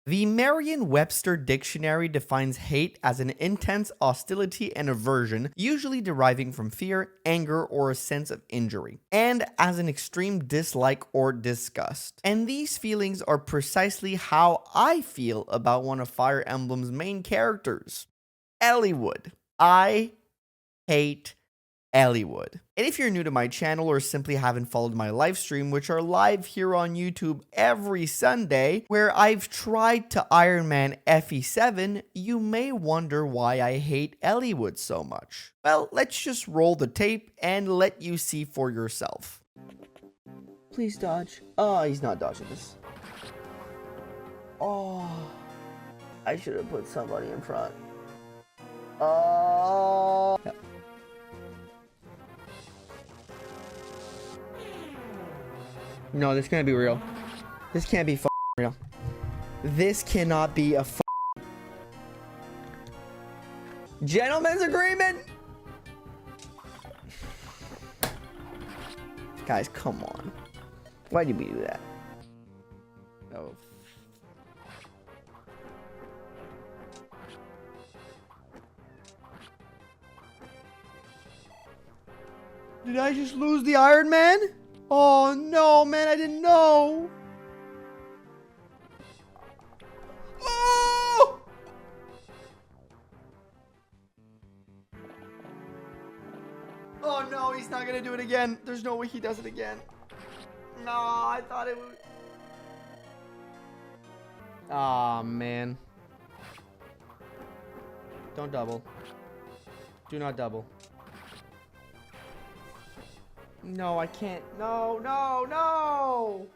The Merriam-Webster dictionary defines hate as an intense hostility and aversion, usually deriving from fear, anger, or a sense of injury, and as an extreme dislike or disgust. And these feelings are precisely how I feel about one of Fire Emblem's main characters, Eliwood. I hate Eliwood. And if you're new to my channel or simply haven't followed my live stream, which are live here on YouTube every Sunday, where I've tried to Iron Man FE7, you may wonder why I hate Eliwood so much. Well, let's just roll the tape and let you see for yourself. Please dodge. Oh, he's not dodging this. Oh, I should have put somebody in front. Oh. Yep. No, this can't be real. This can't be real. This cannot be a gentleman's agreement. Guys, come on. Why did we do that? Oh. Did I just lose the Iron Man? Oh no, man, I didn't know. Oh! Oh no, he's not gonna do it again. There's no way he does it again. No, I thought it would. Aw, man. Don't double. Do not double. No, I can't. No, no, no!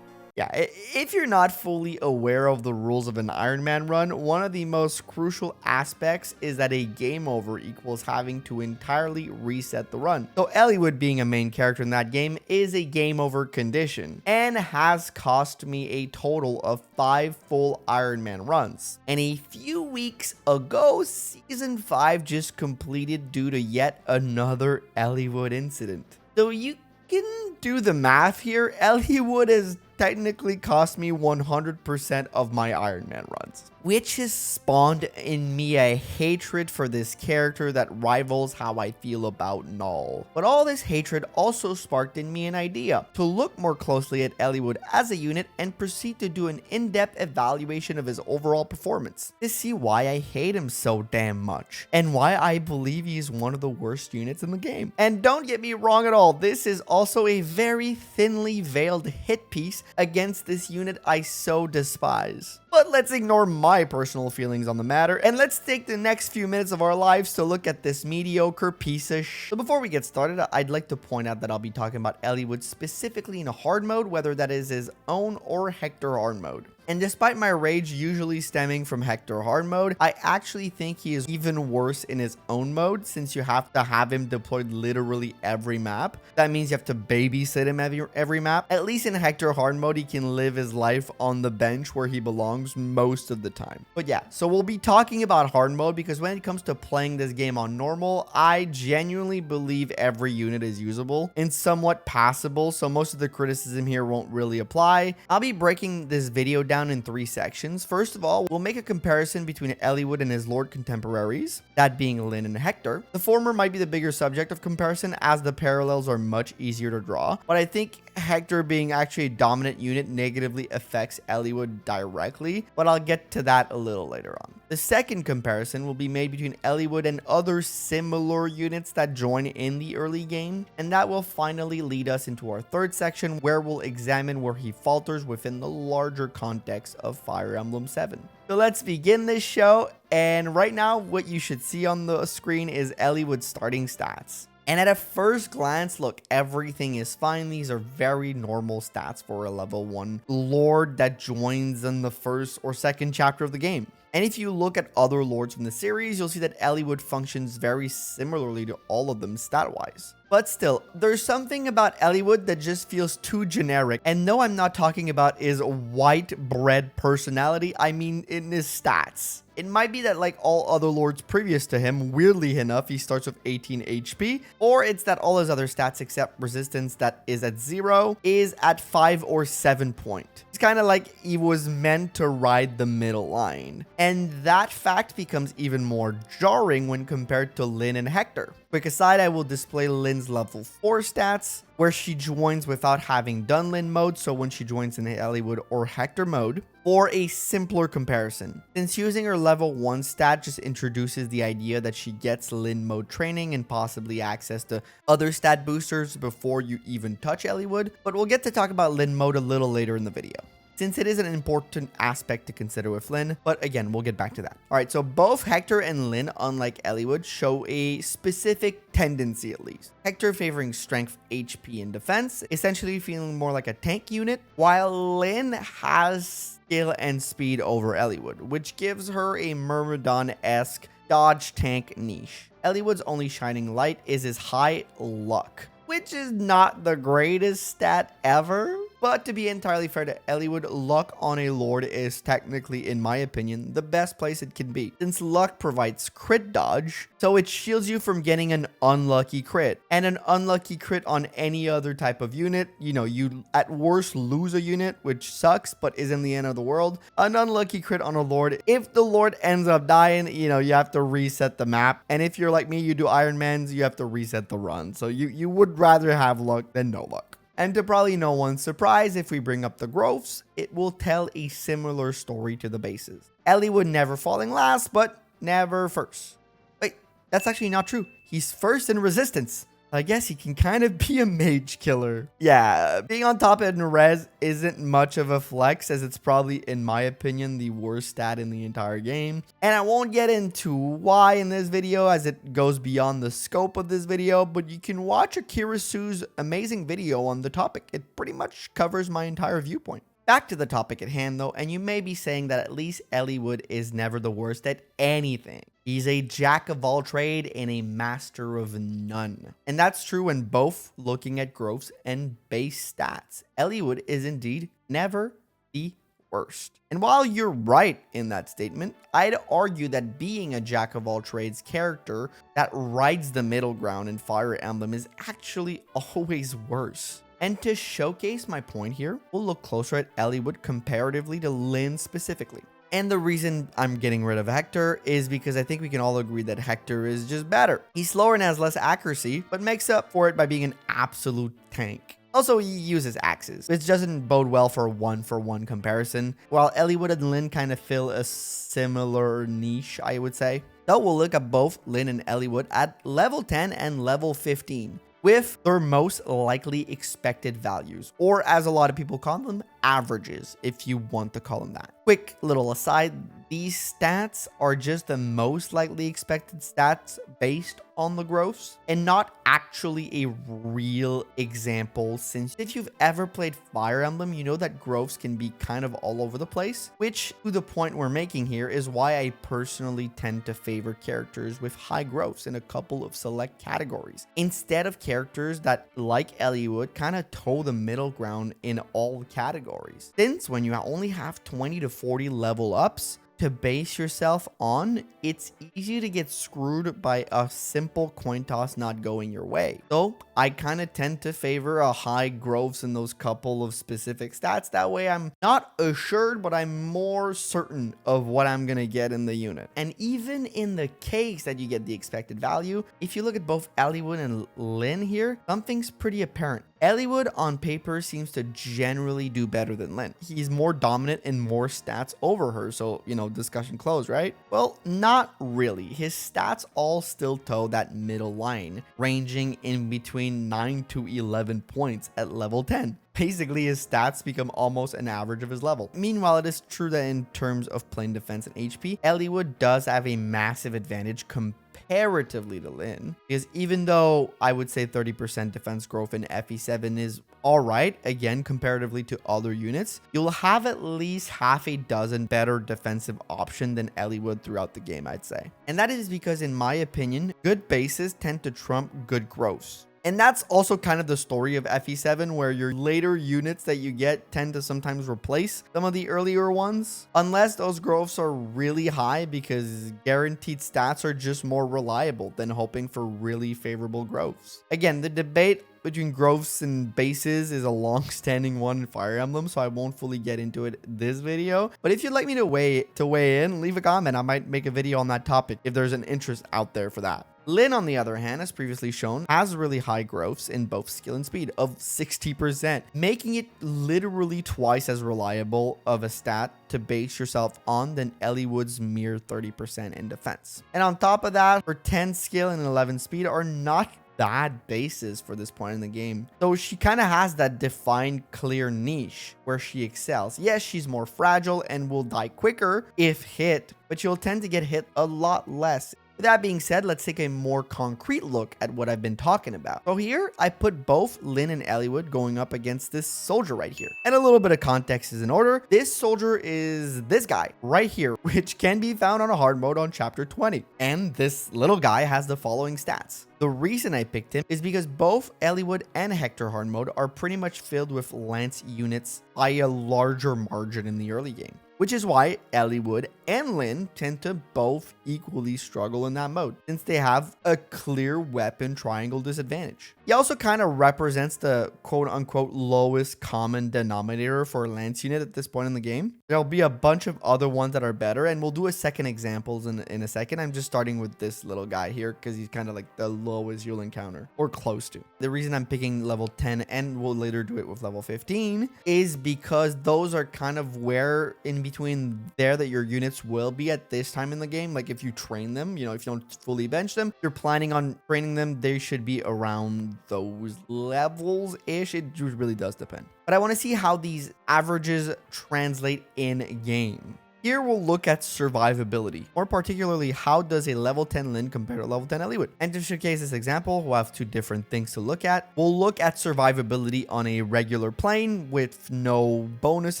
Yeah, if you're not fully aware of the rules of an Iron Man run, one of the most crucial aspects is that a game over equals having to entirely reset the run. So Eliwood, being a main character in that game, is a game over condition and has cost me a total of 5 full Iron Man runs. And a few weeks ago, Season 5 just completed due to yet another Eliwood incident. So you can do the math here. Eliwood has technically cost me 100% of my Iron Man runs, which has spawned in me a hatred for this character that rivals how I feel about Null. But all this hatred also sparked in me an idea to look more closely at Eliwood as a unit and proceed to do an in-depth evaluation of his overall performance to see why I hate him so damn much and why I believe he's one of the worst units in the game. And don't get me wrong at all, this is also a very thinly veiled hit piece against this unit I so despise. But let's ignore my personal feelings on the matter, and let's take the next few minutes of our lives to look at this mediocre piece of shit. So before we get started, I'd like to point out that I'll be talking about Eliwood specifically in a hard mode, whether that is his own or Hector hard mode. And despite my rage usually stemming from Hector hard mode, I actually think he is even worse in his own mode, since you have to have him deployed literally every map. That means you have to babysit him every map. At least in Hector hard mode, he can live his life on the bench where he belongs most of the time. But yeah, so we'll be talking about hard mode because when it comes to playing this game on normal, I genuinely believe every unit is usable and somewhat passable, so most of the criticism here won't really apply. I'll be breaking this video down in 3 sections. First of all, we'll make a comparison between Eliwood and his Lord contemporaries, that being Lyn and Hector. The former might be the bigger subject of comparison as the parallels are much easier to draw, but I think Hector being actually a dominant unit negatively affects Eliwood directly, but I'll get to that a little later on. The second comparison will be made between Eliwood and other similar units that join in the early game, and that will finally lead us into our third section where we'll examine where he falters within the larger context of Fire Emblem 7. So let's begin this show, and right now what you should see on the screen is Eliwood's starting stats. And at a first glance, look, everything is fine. These are very normal stats for a level 1 lord that joins in the first or second chapter of the game. And if you look at other lords from the series, you'll see that Eliwood functions very similarly to all of them stat-wise. But still, there's something about Eliwood that just feels too generic. And no, I'm not talking about his white bread personality, I mean in his stats. It might be that like all other lords previous to him, weirdly enough, he starts with 18 HP, or it's that all his other stats except resistance that is at 0 is at 5 or 7 point. It's kind of like he was meant to ride the middle line. And that fact becomes even more jarring when compared to Lyn and Hector. Quick aside, I will display Lyn's level 4 stats, where she joins without having done Lyn mode, so when she joins in Eliwood or Hector mode, for a simpler comparison. Since using her level 1 stat just introduces the idea that she gets Lyn mode training and possibly access to other stat boosters before you even touch Eliwood, but we'll get to talk about Lyn mode a little later in the video, since it is an important aspect to consider with Lyn, but again, we'll get back to that. All right, so both Hector and Lyn, unlike Eliwood, show a specific tendency at least. Hector favoring strength, HP, and defense, essentially feeling more like a tank unit, while Lyn has skill and speed over Eliwood, which gives her a Myrmidon-esque dodge tank niche. Eliwood's only shining light is his high luck, which is not the greatest stat ever. But to be entirely fair to Eliwood, luck on a lord is technically, in my opinion, the best place it can be, since luck provides crit dodge, so it shields you from getting an unlucky crit. And an unlucky crit on any other type of unit, you know, you at worst lose a unit, which sucks, but isn't the end of the world. An unlucky crit on a lord, if the lord ends up dying, you know, you have to reset the map. And if you're like me, you do Iron Mans, you have to reset the run. So you would rather have luck than no luck. And to probably no one's surprise, if we bring up the growths, it will tell a similar story to the bases. Eliwood never falling last, but never first. Wait, that's actually not true. He's first in resistance. I guess he can kind of be a mage killer. Yeah, being on top in res isn't much of a flex, as it's probably, in my opinion, the worst stat in the entire game. And I won't get into why in this video, as it goes beyond the scope of this video, but you can watch Akirasu's amazing video on the topic. It pretty much covers my entire viewpoint. Back to the topic at hand though, and you may be saying that at least Eliwood is never the worst at anything. He's a jack of all trade and a master of none. And that's true when both looking at growths and base stats. Eliwood is indeed never the worst. And while you're right in that statement, I'd argue that being a jack of all trades character that rides the middle ground in Fire Emblem is actually always worse. And to showcase my point here, we'll look closer at Eliwood comparatively to Lyn specifically. And the reason I'm getting rid of Hector is because I think we can all agree that Hector is just better. He's slower and has less accuracy, but makes up for it by being an absolute tank. Also, he uses axes, which doesn't bode well for one-for-one comparison, while Eliwood and Lyn kind of fill a similar niche, I would say. So we'll look at both Lyn and Eliwood at level 10 and level 15. With their most likely expected values, or as a lot of people call them, averages, if you want to call them that. Quick little aside, these stats are just the most likely expected stats based on the growths and not actually a real example, since if you've ever played Fire Emblem, you know that growths can be kind of all over the place, which to the point we're making here is why I personally tend to favor characters with high growths in a couple of select categories, instead of characters that, like Eliwood, kind of toe the middle ground in all categories. Since when you only have 20 to 40 level ups to base yourself on, it's easy to get screwed by a simple coin toss not going your way. So I kind of tend to favor a high growths in those couple of specific stats. That way I'm not assured, but I'm more certain of what I'm gonna get in the unit. And even in the case that you get the expected value, if you look at both Eliwood and Lyn here, something's pretty apparent. Eliwood on paper seems to generally do better than Lyn. He's more dominant in more stats over her, so, you know, discussion closed, right? Well, not really. His stats all still toe that middle line, ranging in between 9 to 11 points at level 10. Basically, his stats become almost an average of his level. Meanwhile, it is true that in terms of plain defense and HP, Eliwood does have a massive advantage comparatively to Lyn, because even though I would say 30% defense growth in FE7 is alright, again, comparatively to other units, you'll have at least half a dozen better defensive options than Eliwood throughout the game, I'd say. And that is because, in my opinion, good bases tend to trump good growths. And that's also kind of the story of FE7, where your later units that you get tend to sometimes replace some of the earlier ones, unless those growths are really high, because guaranteed stats are just more reliable than hoping for really favorable growths. Again, the debate between growths and bases is a long-standing one in Fire Emblem, so I won't fully get into it this video. But if you'd like me to weigh in, leave a comment. I might make a video on that topic if there's an interest out there for that. Lyn, on the other hand, as previously shown, has really high growths in both skill and speed of 60%, making it literally twice as reliable of a stat to base yourself on than Eliwood's mere 30% in defense. And on top of that, her 10 skill and 11 speed are not bad bases for this point in the game. So she kind of has that defined clear niche where she excels. Yes, she's more fragile and will die quicker if hit, but she'll tend to get hit a lot less. With that being said, let's take a more concrete look at what I've been talking about. So here, I put both Lyn and Eliwood going up against this soldier right here. And a little bit of context is in order. This soldier is this guy right here, which can be found on a hard mode on chapter 20. And this little guy has the following stats. The reason I picked him is because both Eliwood and Hector hard mode are pretty much filled with lance units by a larger margin in the early game, which is why Eliwood and Lyn tend to both equally struggle in that mode, since they have a clear weapon triangle disadvantage. He also kind of represents the quote-unquote lowest common denominator for a lance unit at this point in the game. There'll be a bunch of other ones that are better, and we'll do a second examples in a second. I'm just starting with this little guy here because he's kind of like the lowest you'll encounter, or close to. The reason I'm picking level 10, and we'll later do it with level 15, is because those are kind of where in between there that your units will be at this time in the game. Like if you train them, if you don't fully bench them, you're planning on training them, they should be around those levels ish. It really does depend, but I want to see how these averages translate in game. Here we'll look at survivability, more particularly how does a level 10 Lyn compare to level 10 Eliwood. And to showcase this example, we'll have two different things to look at. We'll look at survivability on a regular plane with no bonus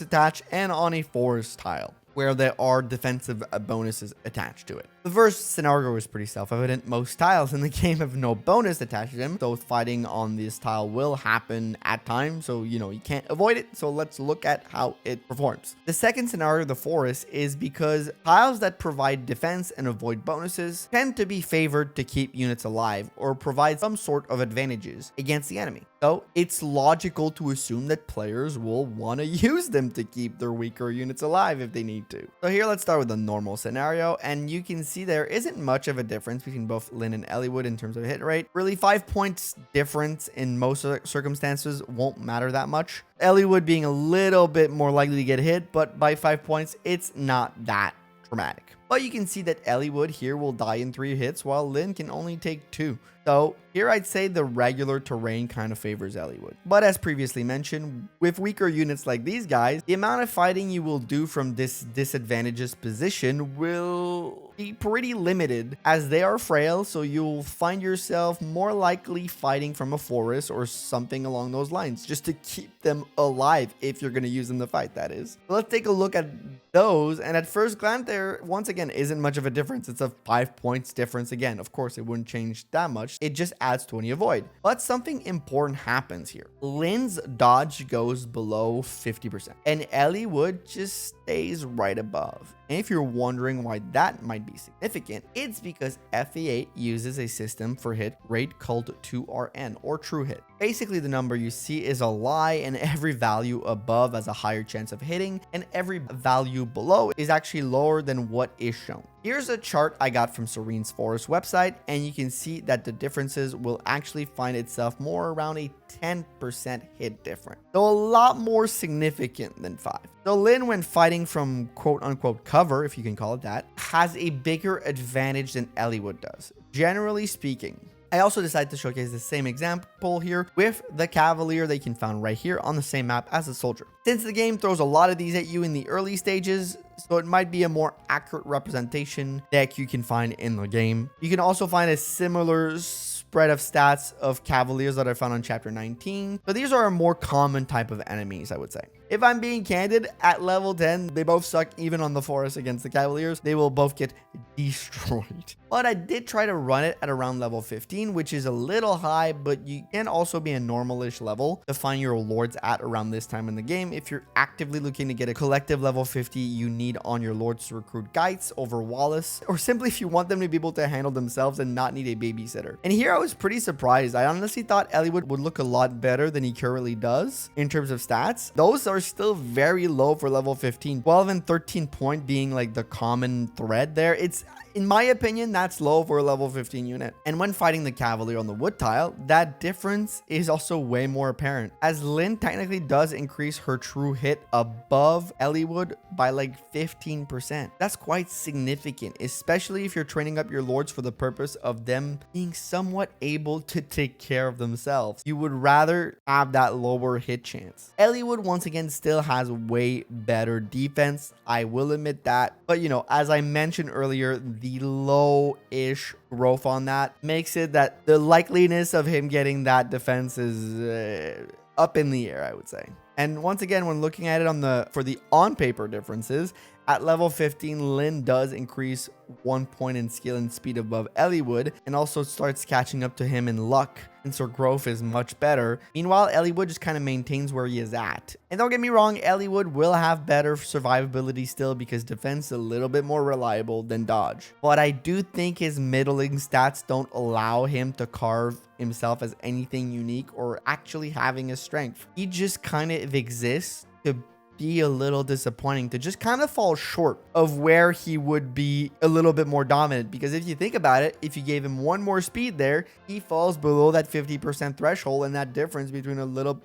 attached, and on a forest tile where there are defensive bonuses attached to it. The first scenario is pretty self-evident. Most tiles in the game have no bonus attached to them, so fighting on this tile will happen at times, so you can't avoid it. So let's look at how it performs. The second scenario, the forest, is because tiles that provide defense and avoid bonuses tend to be favored to keep units alive or provide some sort of advantages against the enemy. So it's logical to assume that players will want to use them to keep their weaker units alive if they need to. So here, let's start with the normal scenario, and you can see there isn't much of a difference between both Lyn and Eliwood in terms of hit rate. Really, 5 points difference in most circumstances won't matter that much. Eliwood being a little bit more likely to get hit, but by 5 points, it's not that dramatic. But you can see that Eliwood here will die in 3 hits, while Lyn can only take 2. So here I'd say the regular terrain kind of favors Eliwood. But as previously mentioned, with weaker units like these guys, the amount of fighting you will do from this disadvantageous position will be pretty limited, as they are frail, so you'll find yourself more likely fighting from a forest or something along those lines, just to keep them alive if you're going to use them to fight, that is. So let's take a look at those, and at first glance there, once again, isn't much of a difference. It's a 5 points difference. Again, of course, it wouldn't change that much. It just adds 20 avoid. But something important happens here. Lyn's dodge goes below 50%, and Eliwood just stays right above. And if you're wondering why that might be significant, it's because FE8 uses a system for hit rate called 2RN, or true hit. Basically, the number you see is a lie, and every value above has a higher chance of hitting, and every value below is actually lower than what is shown. Here's a chart I got from Serene's Forest website, and you can see that the differences will actually find itself more around a 10% hit difference. So a lot more significant than 5. So Lyn, when fighting from quote-unquote cover, if you can call it that, has a bigger advantage than Eliwood does, generally speaking. I also decided to showcase the same example here with the Cavalier that you can find right here on the same map as the soldier. Since the game throws a lot of these at you in the early stages, so it might be a more accurate representation deck you can find in the game. You can also find a similar spread of stats of Cavaliers that I found on chapter 19. So these are a more common type of enemies, I would say. If I'm being candid, at level 10, they both suck even on the forest against the Cavaliers. They will both get destroyed. But I did try to run it at around level 15, which is a little high, but you can also be a normal-ish level to find your lords at around this time in the game. If you're actively looking to get a collective level 50, you need on your lords to recruit Geitz over Wallace, or simply if you want them to be able to handle themselves and not need a babysitter. And here I was pretty surprised. I honestly thought Eliwood would look a lot better than he currently does in terms of stats. Those are still very low for level 15. 12 and 13 point being like the common thread there. It's, in my opinion, that's low for a level 15 unit. And when fighting the Cavalier on the wood tile, that difference is also way more apparent, as Lynn technically does increase her true hit above Eliwood by like 15%. That's quite significant, especially if you're training up your lords for the purpose of them being somewhat able to take care of themselves. You would rather have that lower hit chance. Eliwood, once again, still has way better defense. I will admit that. But, you know, as I mentioned earlier, the low-ish growth on that makes it that the likeliness of him getting that defense is up in the air, I would say. And once again, when looking at it for the on-paper differences, at level 15, Lynn does increase 1 point in skill and speed above Eliwood, and also starts catching up to him in luck, since her growth is much better. Meanwhile, Eliwood just kind of maintains where he is at. And don't get me wrong, Eliwood will have better survivability still, because defense is a little bit more reliable than dodge. But I do think his middling stats don't allow him to carve himself as anything unique or actually having a strength. He just kind of exists to be a little disappointing, to just kind of fall short of where he would be a little bit more dominant. Because if you think about it, if you gave him one more speed there, he falls below that 50% threshold, and that difference between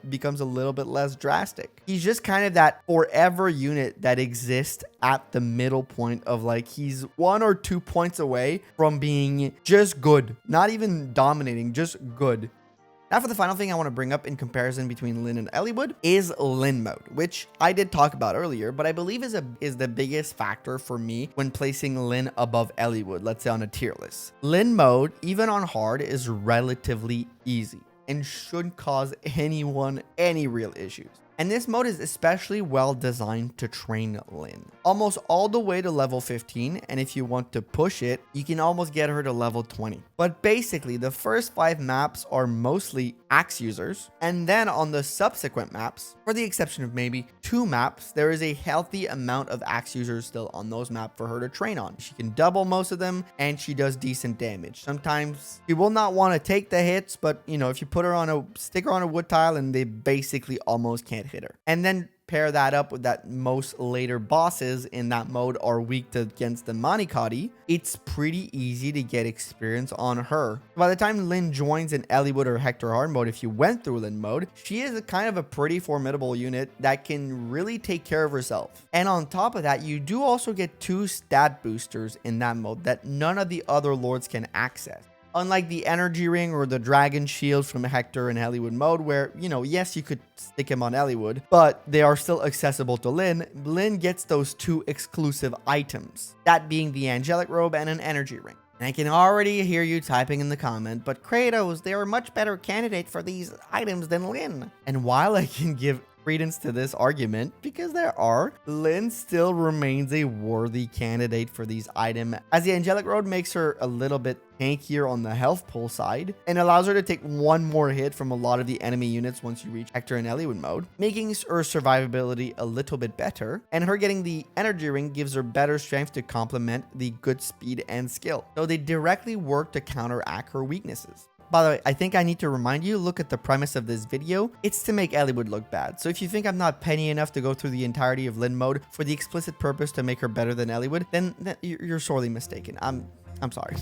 becomes a little bit less drastic. He's just kind of that forever unit that exists at the middle point of like, he's 1 or 2 points away from being just good, not even dominating, just good. Now for the final thing I want to bring up in comparison between Lynn and Eliwood is Lynn mode, which I did talk about earlier, but I believe is the biggest factor for me when placing Lynn above Eliwood, let's say on a tier list. Lynn mode, even on hard, is relatively easy and shouldn't cause anyone any real issues. And this mode is especially well designed to train Lynn almost all the way to level 15, and if you want to push it, you can almost get her to level 20. But basically, the first 5 maps are mostly axe users, and then on the subsequent maps, for the exception of maybe 2 maps, there is a healthy amount of axe users still on those maps for her to train on. She can double most of them, and she does decent damage. Sometimes she will not want to take the hits, but you know, if you put her on stick her on a wood tile, and they basically almost can't hit her. And then pair that up with that most later bosses in that mode are weak against the Manikadi, it's pretty easy to get experience on her. By the time Lynn joins in Eliwood or Hector hard mode, if you went through Lynn mode, she is a kind of a pretty formidable unit that can really take care of herself. And on top of that, you do also get 2 stat boosters in that mode that none of the other lords can access. Unlike the energy ring or the dragon shield from Hector and Eliwood mode, where, you know, yes, you could stick him on Eliwood, but they are still accessible to Lynn. Lynn gets those 2 exclusive items, that being the angelic robe and an energy ring. And I can already hear you typing in the comment, but Kratos, they are a much better candidate for these items than Lynn. And while I can give credence to this argument, because there are, Lynn still remains a worthy candidate for these items, as the angelic robe makes her a little bit tankier on the health pull side and allows her to take 1 more hit from a lot of the enemy units once you reach Hector and Eliwood mode, making her survivability a little bit better. And her getting the energy ring gives her better strength to complement the good speed and skill, so they directly work to counteract her weaknesses. By the way, I think I need to remind you, look at the premise of this video. It's to make Eliwood look bad. So if you think I'm not petty enough to go through the entirety of Lynn mode for the explicit purpose to make her better than Eliwood, then you're sorely mistaken. I'm sorry.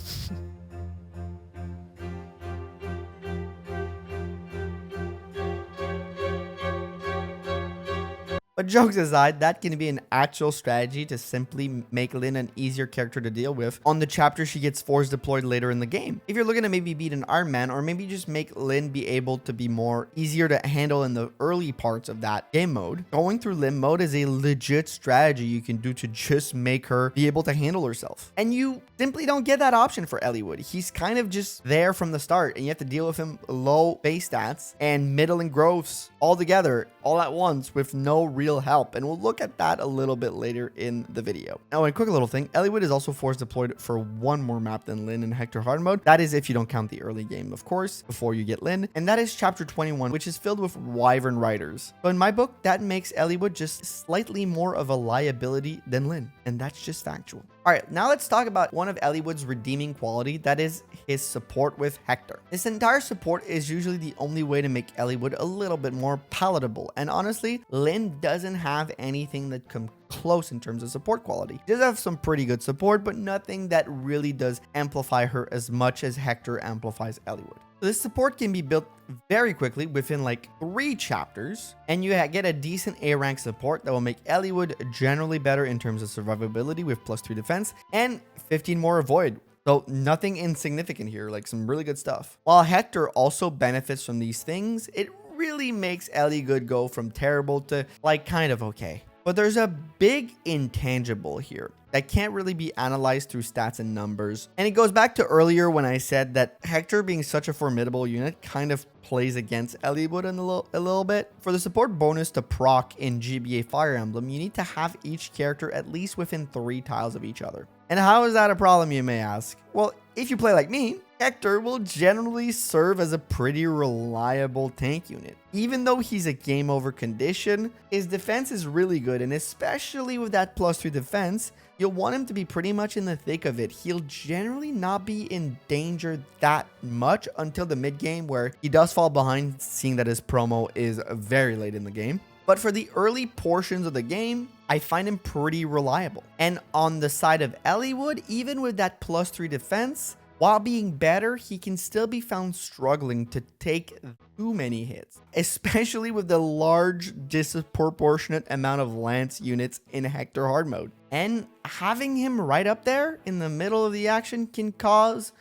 But jokes aside, that can be an actual strategy to simply make Lynn an easier character to deal with on the chapter she gets force deployed later in the game. If you're looking to maybe beat an Iron Man, or maybe just make Lynn be able to be more easier to handle in the early parts of that game mode, going through Lynn mode is a legit strategy you can do to just make her be able to handle herself. And you simply don't get that option for Eliwood. He's kind of just there from the start, and you have to deal with him low base stats and middling growths all together, all at once, with no real real help, and we'll look at that a little bit later in the video. Now, a quick little thing, Eliwood is also force deployed for one more map than Lyn in Hector hard mode. That is if you don't count the early game, of course, before you get Lyn, and that is chapter 21, which is filled with wyvern riders. So in my book, that makes Eliwood just slightly more of a liability than Lyn, and that's just factual. All right, now let's talk about one of Eliwood's redeeming quality, that is his support with Hector. This entire support is usually the only way to make Eliwood a little bit more palatable, and honestly, Lyn doesn't have anything that comes close in terms of support quality. She does have some pretty good support, but nothing that really does amplify her as much as Hector amplifies Eliwood. So this support can be built very quickly within like 3 chapters, and you get a decent A rank support that will make Eliwood generally better in terms of survivability with +3 defense and 15 more avoid. So nothing insignificant here, like some really good stuff. While Hector also benefits from these things, it really makes Eliwood go from terrible to like kind of okay. But there's a big intangible here that can't really be analyzed through stats and numbers. And it goes back to earlier when I said that Hector being such a formidable unit kind of plays against Eliwood a little bit. For the support bonus to proc in GBA Fire Emblem, you need to have each character at least within 3 tiles of each other. And how is that a problem, you may ask? Well, if you play like me, Hector will generally serve as a pretty reliable tank unit. Even though he's a game over condition, his defense is really good, and especially with that +3 defense, you'll want him to be pretty much in the thick of it. He'll generally not be in danger that much until the mid game, where he does fall behind, seeing that his promo is very late in the game. But for the early portions of the game, I find him pretty reliable. And on the side of Eliwood, even with that +3 defense, while being better, he can still be found struggling to take too many hits, especially with the large disproportionate amount of lance units in Hector hard mode. And having him right up there in the middle of the action can cause,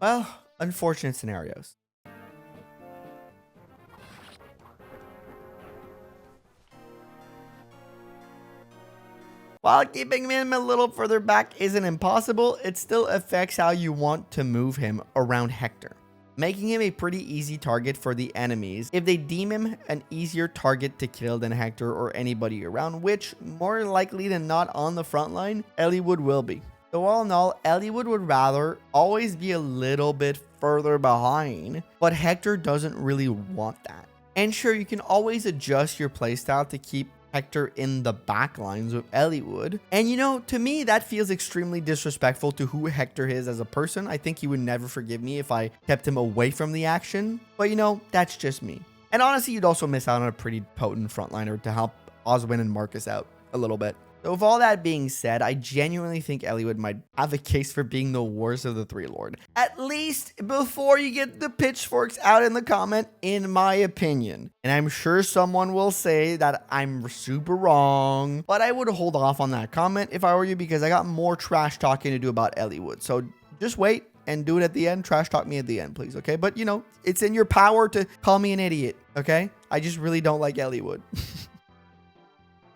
well, unfortunate scenarios. While keeping him a little further back isn't impossible, it still affects how you want to move him around Hector, making him a pretty easy target for the enemies if they deem him an easier target to kill than Hector or anybody around, which more likely than not on the front line, Eliwood will be. So all in all, Eliwood would rather always be a little bit further behind, but Hector doesn't really want that. And sure, you can always adjust your playstyle to keep Hector in the back lines with Eliwood. And you know, to me, that feels extremely disrespectful to who Hector is as a person. I think he would never forgive me if I kept him away from the action. But you know, that's just me. And honestly, you'd also miss out on a pretty potent frontliner to help Oswin and Marcus out a little bit. So with all that being said, I genuinely think Eliwood might have a case for being the worst of the 3 Lord. At least before you get the pitchforks out in the comment, in my opinion. And I'm sure someone will say that I'm super wrong, but I would hold off on that comment if I were you, because I got more trash talking to do about Eliwood. So just wait and do it at the end. Trash talk me at the end, please, okay? But you know, it's in your power to call me an idiot, okay? I just really don't like Eliwood.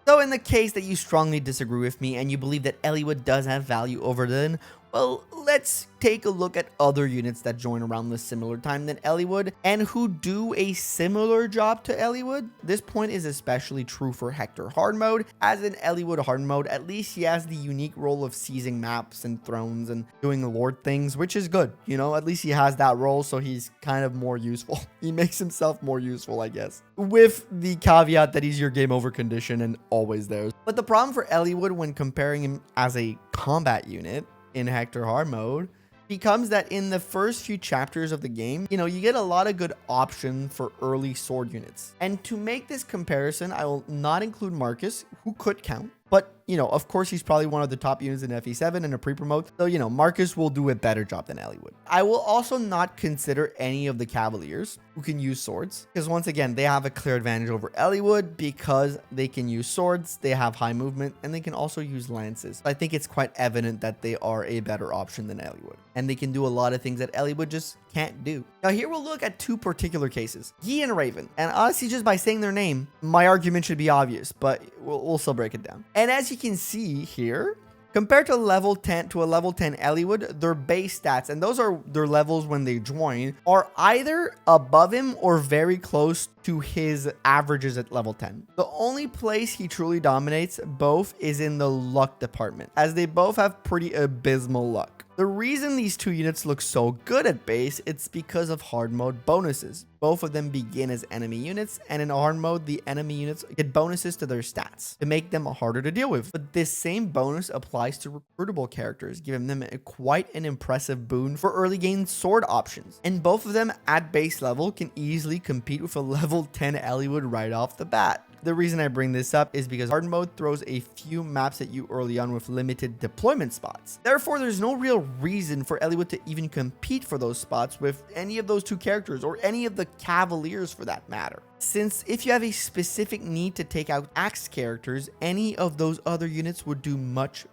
So in the case that you strongly disagree with me and you believe that Eliwood does have value over Lyn, well, let's take a look at other units that join around the similar time than Eliwood and who do a similar job to Eliwood. This point is especially true for Hector hard mode, as in Eliwood hard mode, at least he has the unique role of seizing maps and thrones and doing lord things, which is good. You know, at least he has that role, so he's kind of more useful. He makes himself more useful, I guess, with the caveat that he's your game over condition and always there. But the problem for Eliwood when comparing him as a combat unit in Hector hard mode becomes that in the first few chapters of the game, you know, you get a lot of good options for early sword units. And to make this comparison, I will not include Marcus, who could count. But, you know, of course, he's probably one of the top units in FE7 and a pre-promote. So, you know, Marcus will do a better job than Eliwood. I will also not consider any of the Cavaliers who can use swords, because once again, they have a clear advantage over Eliwood because they can use swords, they have high movement, and they can also use lances. I think it's quite evident that they are a better option than Eliwood, and they can do a lot of things that Eliwood just can't do. Now here we'll look at 2 particular cases, Yi and Raven, and honestly, just by saying their name, my argument should be obvious, but we'll still break it down. And as you can see here, Compared to level 10 to a level 10 Eliwood, their base stats, and those are their levels when they join, are either above him or very close to his averages at level 10. The only place he truly dominates both is in the luck department, as they both have pretty abysmal luck. The reason these two units look so good at base, it's because of hard mode bonuses. Both of them begin as enemy units, and in hard mode, the enemy units get bonuses to their stats to make them harder to deal with. But this same bonus applies to recruitable characters, giving them quite an impressive boon for early game sword options. And both of them at base level can easily compete with a level 10 Eliwood right off the bat. The reason I bring this up is because hard mode throws a few maps at you early on with limited deployment spots. Therefore, there's no real reason for Eliwood to even compete for those spots with any of those two characters or any of the Cavaliers for that matter. Since if you have a specific need to take out axe characters, any of those other units would do much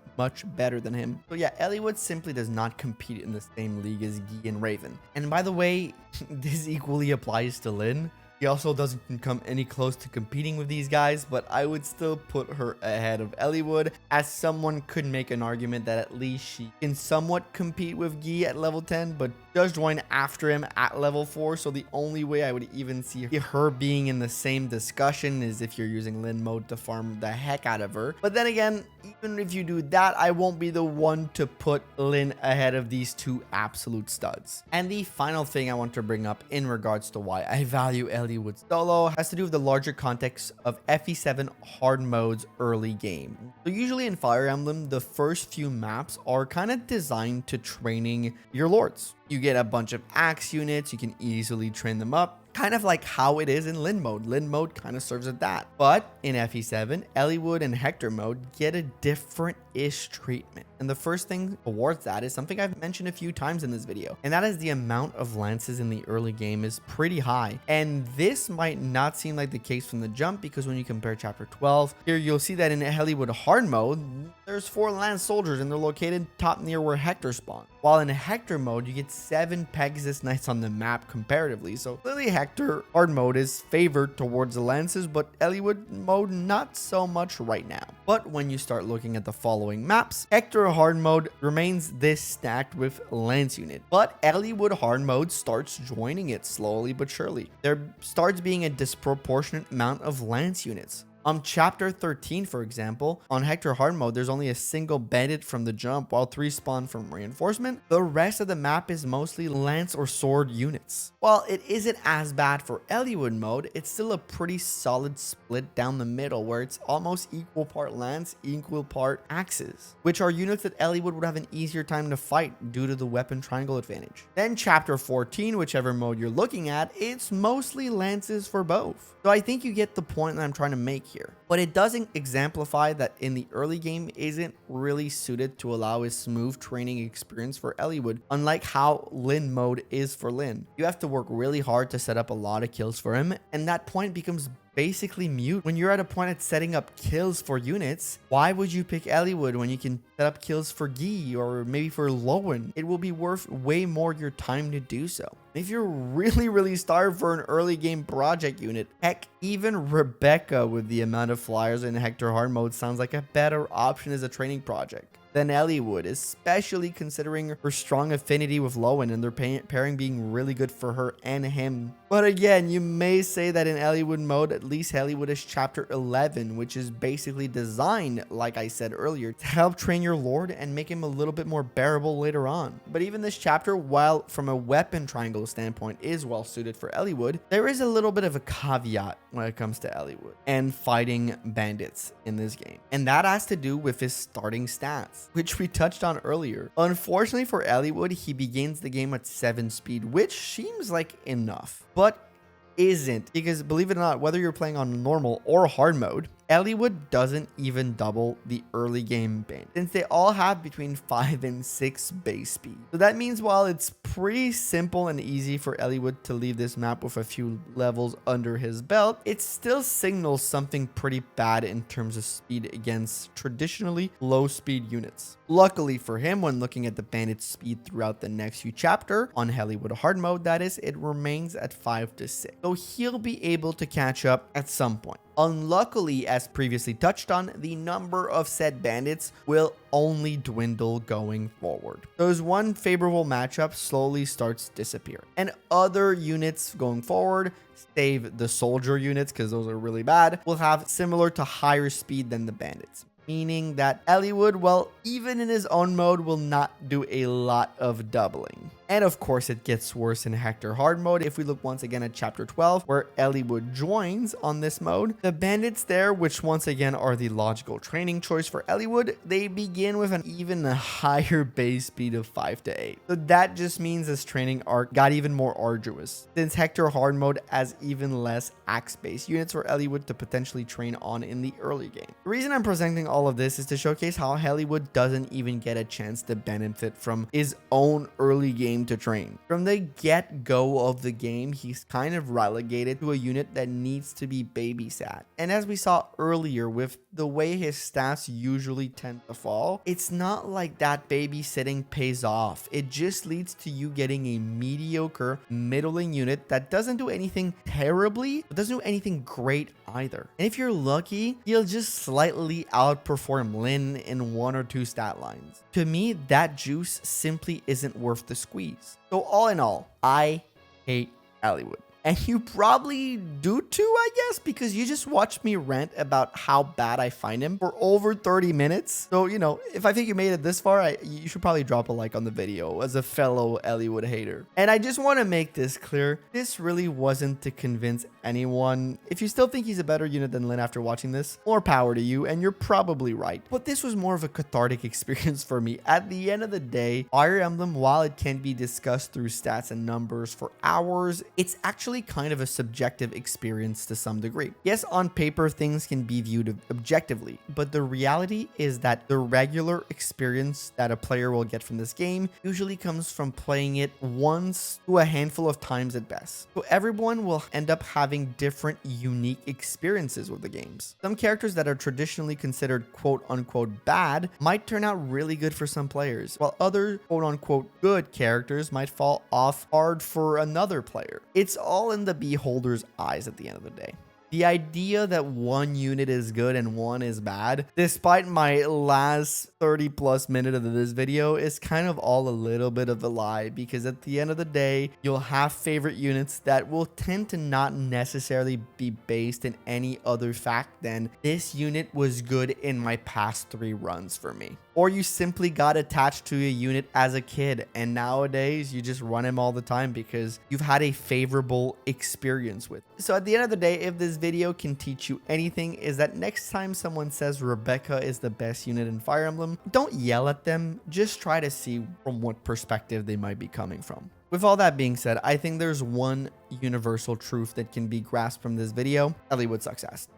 better than him. So yeah, Eliwood simply does not compete in the same league as Guy and Raven. And by the way, this equally applies to Lyn. He also doesn't come any close to competing with these guys, but I would still put her ahead of Eliwood, as someone could make an argument that at least she can somewhat compete with Guy at level 10, but does join after him at level 4. So the only way I would even see her being in the same discussion is if you're using Lyn mode to farm the heck out of her. But then again, even if you do that, I won't be the one to put Lyn ahead of these two absolute studs. And the final thing I want to bring up in regards to why I value Eliwood solo has to do with the larger context of FE7 hard mode's early game. So usually in Fire Emblem, the first few maps are kind of designed to training your lords. You get a bunch of axe units, you can easily train them up, kind of like how it is in Lyn mode. Lyn mode kind of serves as that. But in FE7, Eliwood and Hector mode get a different-ish treatment. And the first thing towards that is something I've mentioned a few times in this video, and that is the amount of lances in the early game is pretty high. And this might not seem like the case from the jump, because when you compare chapter 12, here you'll see that in Eliwood hard mode, there's 4 lance soldiers and they're located top near where Hector spawned. While in Hector mode, you get 7 Pegasus Knights on the map comparatively. So clearly Hector hard mode is favored towards the lances, but Eliwood mode not so much right now. But when you start looking at the following maps, Hector hard mode remains this stacked with lance unit, but Eliwood hard mode starts joining it slowly but surely. There starts being a disproportionate amount of lance units. On chapter 13, for example, on Hector hard mode, there's only a single bandit from the jump, while 3 spawn from reinforcement. The rest of the map is mostly lance or sword units. While it isn't as bad for Eliwood mode, it's still a pretty solid split down the middle, where it's almost equal part lance, equal part axes, which are units that Eliwood would have an easier time to fight due to the weapon triangle advantage. Then chapter 14, whichever mode you're looking at, it's mostly lances for both. So I think you get the point that I'm trying to make here. But it doesn't exemplify that in the early game isn't really suited to allow a smooth training experience for Eliwood, unlike how Lyn mode is for Lyn. You have to work really hard to set up a lot of kills for him, and that point becomes basically mute. When you're at a point at setting up kills for units, why would you pick Eliwood when you can set up kills for Guy or maybe for Lowen? It will be worth way more your time to do so. If you're really starved for an early game project unit, heck, even Rebecca with the amount of flyers in Hector hard mode sounds like a better option as a training project than Eliwood, especially considering her strong affinity with Lowen and their pairing being really good for her and him. But again, you may say that in Eliwood mode, at least Eliwood is chapter 11, which is basically designed, like I said earlier, to help train your lord and make him a little bit more bearable later on. But even this chapter, while from a weapon triangle standpoint is well suited for Eliwood, there is a little bit of a caveat when it comes to Eliwood and fighting bandits in this game. And that has to do with his starting stats, which we touched on earlier. Unfortunately for Eliwood, he begins the game at 7 speed, which seems like enough, but isn't, because believe it or not, whether you're playing on normal or hard mode, Eliwood doesn't even double the early game band, since they all have between 5 and 6 base speed. So that means while it's pretty simple and easy for Eliwood to leave this map with a few levels under his belt, it still signals something pretty bad in terms of speed against traditionally low speed units. Luckily for him, when looking at the bandit's speed throughout the next few chapters, on Eliwood hard mode that is, it remains at 5 to 6. So he'll be able to catch up at some point. Unluckily, as previously touched on, the number of said bandits will only dwindle going forward. Those one favorable matchup slowly starts disappearing, and other units going forward, save the soldier units because those are really bad, will have similar to higher speed than the bandits. Meaning that Eliwood, well, even in his own mode, will not do a lot of doubling. And of course, it gets worse in Hector hard mode. If we look once again at chapter 12, where Eliwood joins on this mode, the bandits there, which once again are the logical training choice for Eliwood, they begin with an even higher base speed of 5 to 8. So that just means this training arc got even more arduous, since Hector hard mode has even less axe-based units for Eliwood to potentially train on in the early game. The reason I'm presenting all of this is to showcase how Eliwood doesn't even get a chance to benefit from his own early game to train. From the get-go of the game, he's kind of relegated to a unit that needs to be babysat. And as we saw earlier with the way his stats usually tend to fall, it's not like that babysitting pays off. It just leads to you getting a mediocre middling unit that doesn't do anything terribly, but doesn't do anything great either. And if you're lucky, you'll just slightly outperform Lin in 1 or 2 stat lines. To me, that juice simply isn't worth the squeeze. So all in all, I hate Eliwood. And you probably do too, I guess, because you just watched me rant about how bad I find him for over 30 minutes. So, you know, if I think you made it this far, you should probably drop a like on the video as a fellow Eliwood hater. And I just want to make this clear. This really wasn't to convince anyone. If you still think he's a better unit than Lin after watching this, more power to you, and you're probably right. But this was more of a cathartic experience for me. At the end of the day, Fire Emblem, while it can be discussed through stats and numbers for hours, it's actually kind of a subjective experience to some degree. Yes, on paper, things can be viewed objectively, but the reality is that the regular experience that a player will get from this game usually comes from playing it once to a handful of times at best. So everyone will end up having different unique experiences with the games. Some characters that are traditionally considered quote unquote bad might turn out really good for some players, while other quote unquote good characters might fall off hard for another player. It's all in the beholder's eyes at the end of the day. The idea that one unit is good and one is bad, despite my last 30 plus minutes of this video, is kind of all a little bit of a lie, because at the end of the day, you'll have favorite units that will tend to not necessarily be based in any other fact than this unit was good in my past 3 runs for me. Or you simply got attached to a unit as a kid, and nowadays you just run him all the time because you've had a favorable experience with it. So at the end of the day, if this video can teach you anything, is that next time someone says Rebecca is the best unit in Fire Emblem, don't yell at them, just try to see from what perspective they might be coming from. With all that being said, I think there's one universal truth that can be grasped from this video: Eliwood sucks ass.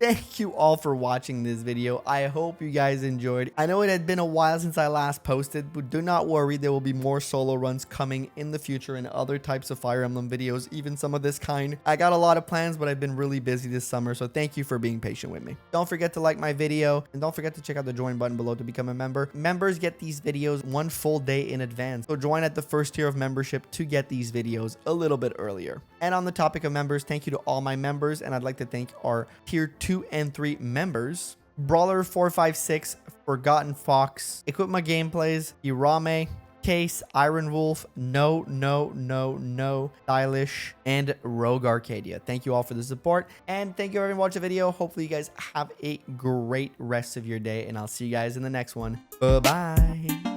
Thank you all for watching this video. I hope you guys enjoyed. I know it had been a while since I last posted, but do not worry, there will be more solo runs coming in the future and other types of Fire Emblem videos, even some of this kind. I got a lot of plans, but I've been really busy this summer, so thank you for being patient with me. Don't forget to like my video, and don't forget to check out the join button below to become a member. Members get these videos 1 full day in advance, so join at the first tier of membership to get these videos a little bit earlier. And on the topic of members, thank you to all my members, and I'd like to thank our tier 2 and 3 members: Brawler 456, Forgotten Fox, Equipma Gameplays, Irame, Case, Iron Wolf, No, Stylish, and Rogue Arcadia. Thank you all for the support, and thank you for everyone watching the video. Hopefully you guys have a great rest of your day, and I'll see you guys in the next one. Bye-bye.